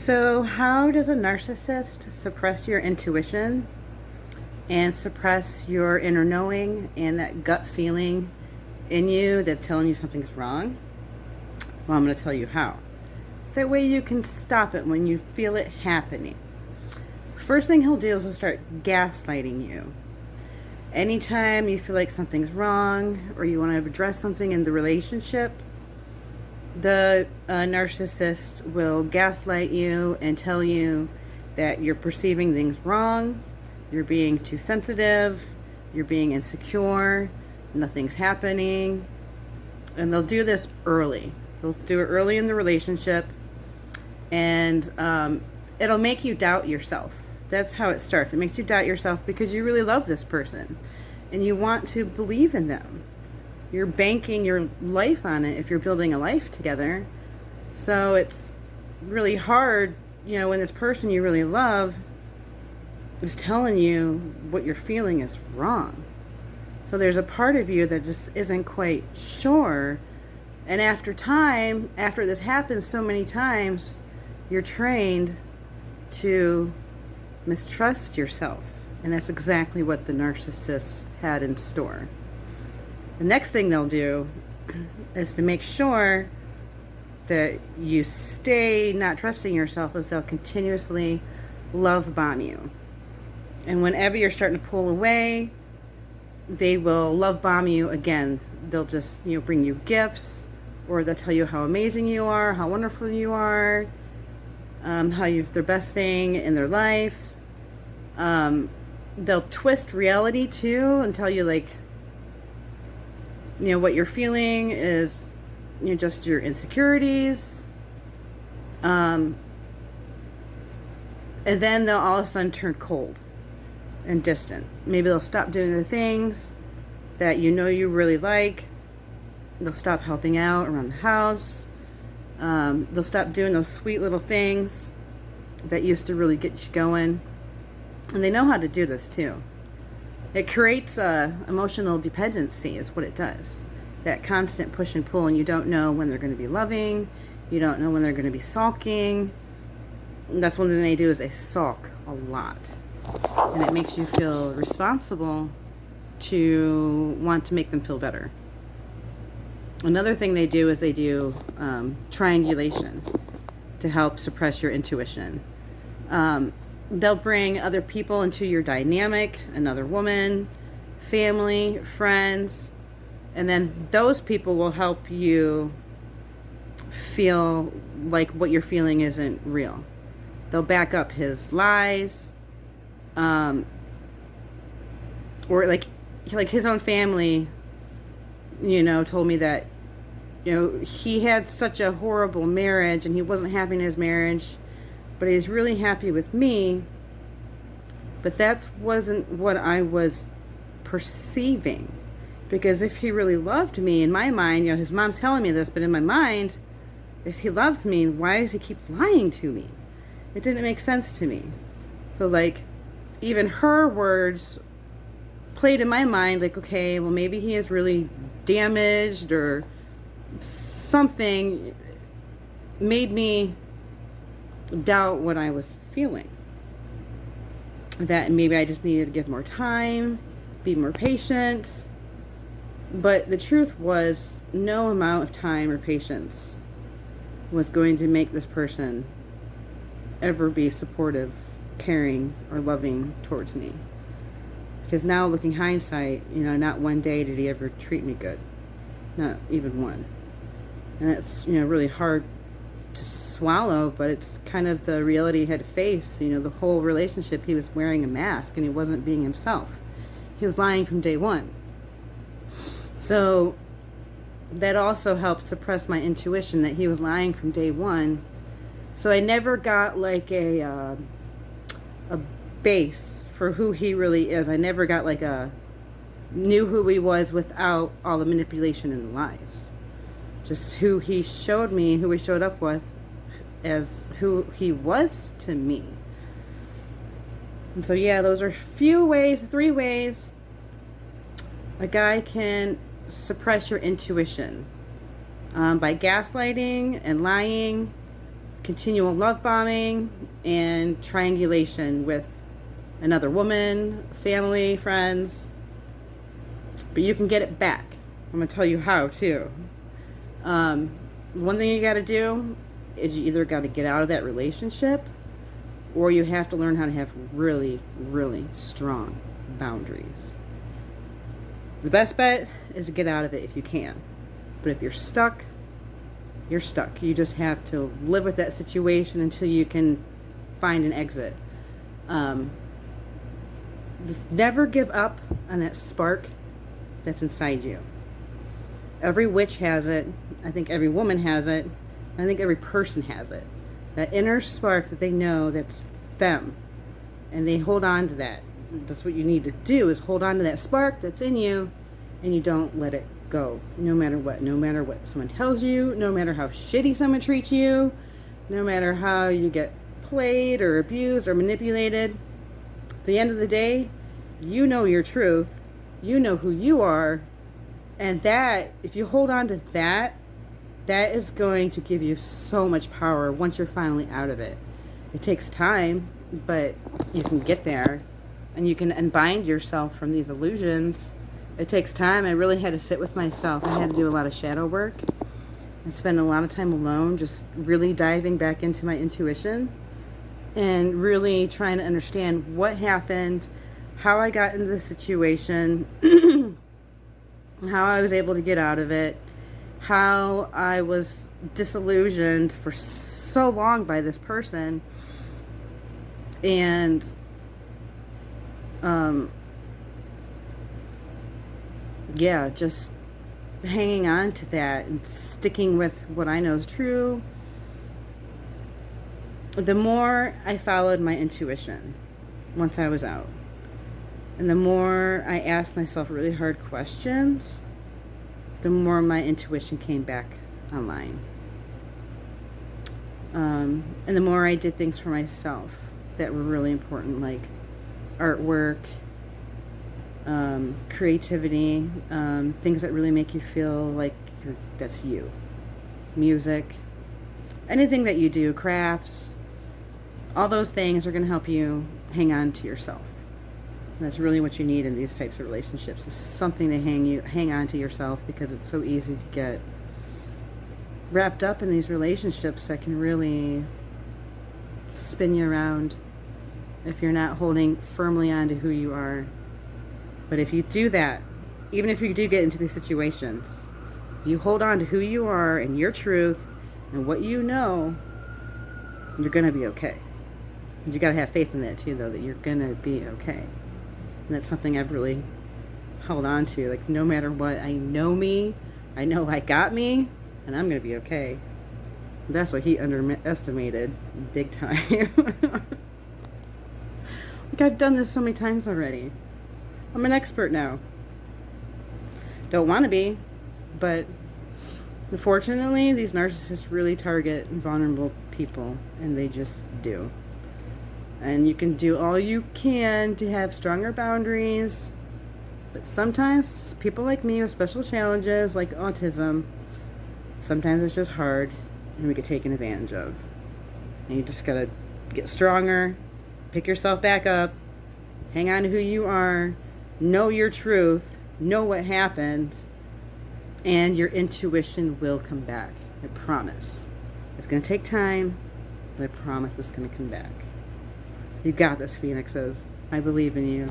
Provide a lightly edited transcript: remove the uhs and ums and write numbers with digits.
So, how does a narcissist suppress your intuition and suppress your inner knowing and that gut feeling in you that's telling you something's wrong? Well, I'm going to tell you how. That way you can stop it when you feel it happening. First thing he'll do is he'll start gaslighting you. Anytime you feel like something's wrong or you want to address something in the relationship, the narcissist will gaslight you and tell you that you're perceiving things wrong, you're being too sensitive, you're being insecure, nothing's happening. And they'll do this early. They'll do it early in the relationship, and it'll make you doubt yourself. That's how it starts. It makes you doubt yourself because you really love this person and you want to believe in them. You're banking your life on it if you're building a life together. So it's really hard, when this person you really love is telling you what you're feeling is wrong. So there's a part of you that just isn't quite sure. And after time, after this happens so many times, you're trained to mistrust yourself. And that's exactly what the narcissist had in store. The next thing they'll do is to make sure that you stay not trusting yourself, is they'll continuously love bomb you. And whenever you're starting to pull away, they will love bomb you again. They'll just, bring you gifts, or they'll tell you how amazing you are, how wonderful you are, how you're the best thing in their life. They'll twist reality too and tell you what you're feeling is just your insecurities. And then they'll all of a sudden turn cold and distant. Maybe they'll stop doing the things that you really like. They'll stop helping out around the house. They'll stop doing those sweet little things that used to really get you going. And they know how to do this too. It creates emotional dependency is what it does. That constant push and pull, and you don't know when they're going to be loving. You don't know when they're going to be sulking. And that's one thing they do, is they sulk a lot. And it makes you feel responsible to want to make them feel better. Another thing they do is they do triangulation to help suppress your intuition. They'll bring other people into your dynamic, another woman, family, friends, and then those people will help you feel like what you're feeling isn't real. They'll back up his lies, or like his own family, told me that, he had such a horrible marriage and he wasn't happy in his marriage, but he's really happy with me. But that wasn't what I was perceiving. Because if he really loved me, in my mind, his mom's telling me this, but in my mind, if he loves me, why does he keep lying to me? It didn't make sense to me. So even her words played in my mind, okay, well, maybe he is really damaged, or something made me doubt what I was feeling. That maybe I just needed to give more time, be more patient. But the truth was, no amount of time or patience was going to make this person ever be supportive, caring, or loving towards me. Because now, looking hindsight, not one day did he ever treat me good. Not even one. And it's, really hard to swallow, but it's kind of the reality he had to face. The whole relationship, he was wearing a mask and he wasn't being himself. He was lying from day one. So that also helped suppress my intuition that he was lying from day one. So I never got a base for who he really is. I never got knew who he was without all the manipulation and the lies. Just who he showed me, who he showed up with, as who he was to me. And so those are 3 ways a guy can suppress your intuition. By gaslighting and lying, continual love bombing and triangulation with another woman, family, friends. But you can get it back. I'm going to tell you how, too. One thing you got to do is you either got to get out of that relationship, or you have to learn how to have really, really strong boundaries. The best bet is to get out of it if you can. But if you're stuck, you're stuck. You just have to live with that situation until you can find an exit. Just never give up on that spark that's inside you. Every witch has it. I think every woman has it. I think every person has it. That inner spark that they know that's them. And they hold on to that. That's what you need to do, is hold on to that spark that's in you, and you don't let it go, no matter what. No matter what someone tells you, no matter how shitty someone treats you, no matter how you get played or abused or manipulated. At the end of the day, you know your truth, you know who you are, and that, if you hold on to that, that is going to give you so much power once you're finally out of it. It takes time, but you can get there, and you can unbind yourself from these illusions. It takes time. I really had to sit with myself. I had to do a lot of shadow work and spend a lot of time alone, just really diving back into my intuition and really trying to understand what happened, how I got into the situation, how I was able to get out of it, how I was disillusioned for so long by this person, and yeah, just hanging on to that and sticking with what I know is true. The more I followed my intuition once I was out, and the more I asked myself really hard questions, the more my intuition came back online. And the more I did things for myself that were really important, like artwork, creativity, things that really make you feel like that's you. Music, anything that you do, crafts, all those things are going to help you hang on to yourself. And that's really what you need in these types of relationships, is something to hang on to yourself, because it's so easy to get wrapped up in these relationships that can really spin you around if you're not holding firmly on to who you are. But if you do that, even if you do get into these situations, if you hold on to who you are and your truth and what you know, you're going to be okay. You got to have faith in that too, though, that you're going to be okay. And that's something I've really held on to. Like, no matter what, I know me, I know I got me, and I'm going to be okay. That's what he underestimated big time. Like, I've done this so many times already. I'm an expert now. Don't want to be, but unfortunately, these narcissists really target vulnerable people, and they just do. And you can do all you can to have stronger boundaries, but sometimes people like me with special challenges like autism, sometimes it's just hard and we get taken advantage of. And you just gotta get stronger, pick yourself back up, hang on to who you are, know your truth, know what happened, and your intuition will come back. I promise. It's gonna take time, but I promise it's gonna come back. You got this, Phoenixes. I believe in you.